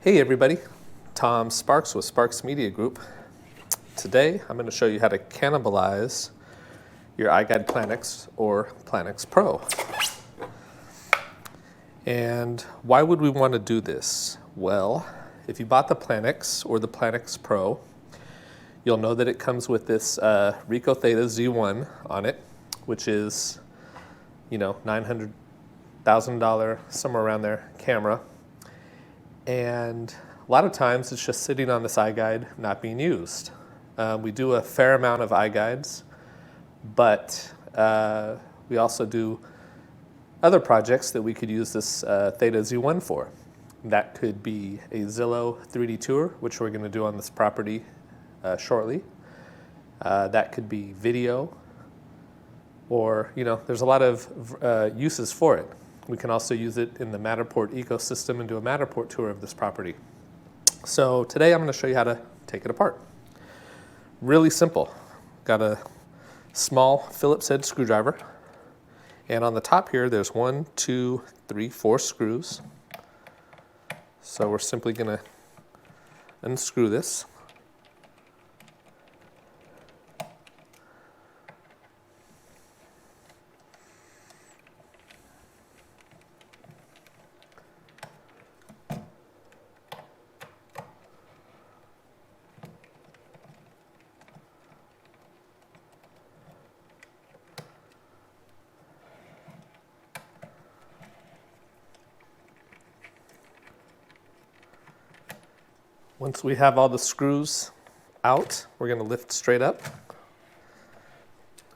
Hey everybody, Tom Sparks with Sparks Media Group. Today I'm going to show you how to cannibalize your iGuide Planix or Planix Pro. And why would we want to do this? Well, if you bought the Planix or the Planix Pro, you'll know that it comes with this Ricoh Theta Z1 on it, which is, $900,000, somewhere around there, camera. And a lot of times it's just sitting on this iGuide not being used. We do a fair amount of iGuides, but we also do other projects that we could use this Theta Z1 for. That could be a Zillow 3D tour, which we're going to do on this property shortly. That could be video, or there's a lot of uses for it. We can also use it in the Matterport ecosystem and do a Matterport tour of this property. So today I'm going to show you how to take it apart. Really simple. Got a small Phillips head screwdriver, and on the top here there's 1, 2, 3, 4 screws. So we're simply going to unscrew this. Once we have all the screws out, we're going to lift straight up.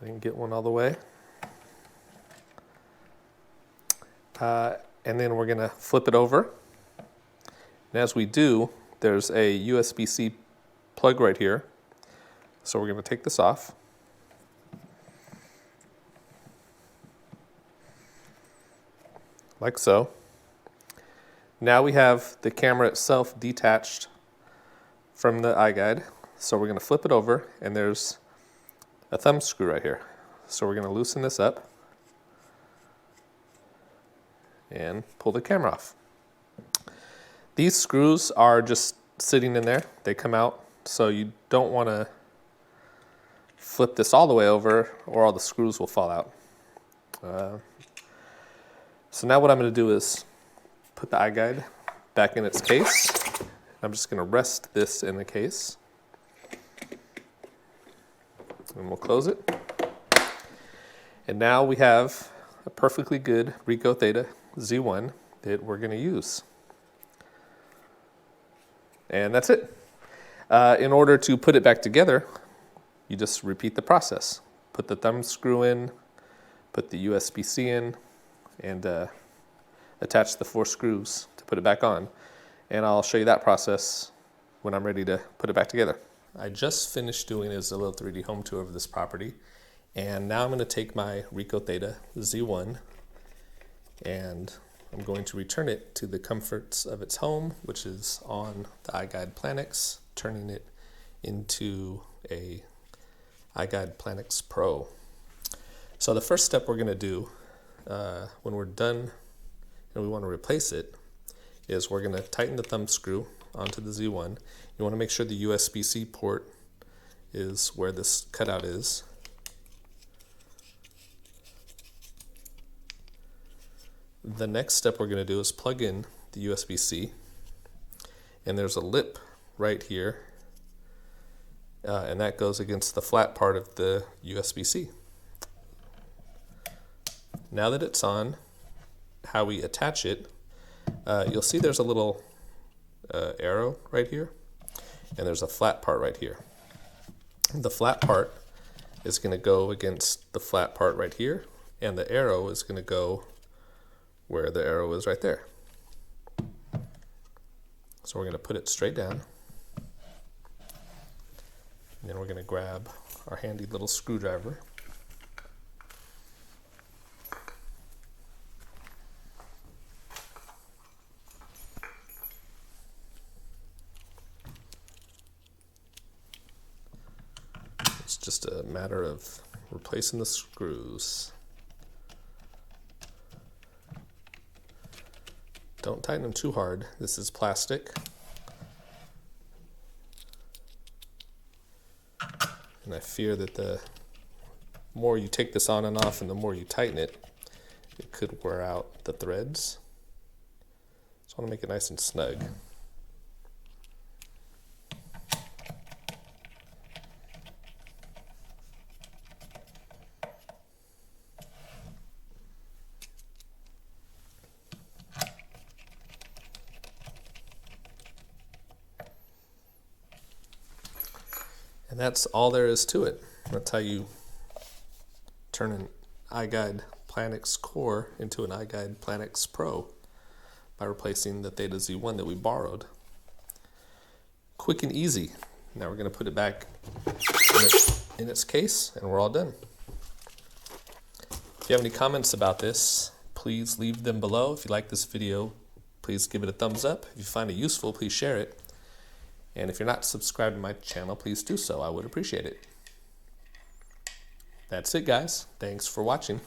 I can get one all the way. And then we're going to flip it over. And as we do, there's a USB-C plug right here. So we're going to take this off. Like so. Now we have the camera itself detached from the iGuide. So we're going to flip it over, and there's a thumb screw right here. So we're going to loosen this up and pull the camera off. These screws are just sitting in there. They come out, so you don't want to flip this all the way over or all the screws will fall out. So now what I'm going to do is put the iGuide back in its case. I'm just going to rest this in the case, and we'll close it. And now we have a perfectly good Ricoh Theta Z1 that we're going to use. And that's it. In order to put it back together, you just repeat the process. Put the thumb screw in, put the USB-C in, and attach the 4 screws to put it back on. And I'll show you that process when I'm ready to put it back together. I just finished doing a Zillow 3D home tour of this property, and now I'm going to take my Ricoh Theta Z1 and I'm going to return it to the comforts of its home, which is on the iGuide Planix, turning it into a iGuide Planix Pro. So the first step we're going to do when we're done and we want to replace it is we're going to tighten the thumb screw onto the Z1. You want to make sure the USB-C port is where this cutout is. The next step we're going to do is plug in the USB-C, and there's a lip right here, and that goes against the flat part of the USB-C. Now that it's on, how we attach it, you'll see there's a little arrow right here, and there's a flat part right here. The flat part is going to go against the flat part right here, and the arrow is going to go where the arrow is right there. So we're going to put it straight down, and then we're going to grab our handy little screwdriver. It's just a matter of replacing the screws. Don't tighten them too hard. This is plastic. And I fear that the more you take this on and off and the more you tighten it, it could wear out the threads. So I want to make it nice and snug. And that's all there is to it. That's how you turn an iGuide Planix Core into an iGuide Planix Pro by replacing the Theta Z1 that we borrowed. Quick and easy. Now we're going to put it back in its case and we're all done. If you have any comments about this, please leave them below. If you like this video, please give it a thumbs up. If you find it useful, please share it. And if you're not subscribed to my channel, please do so. I would appreciate it. That's it, guys. Thanks for watching.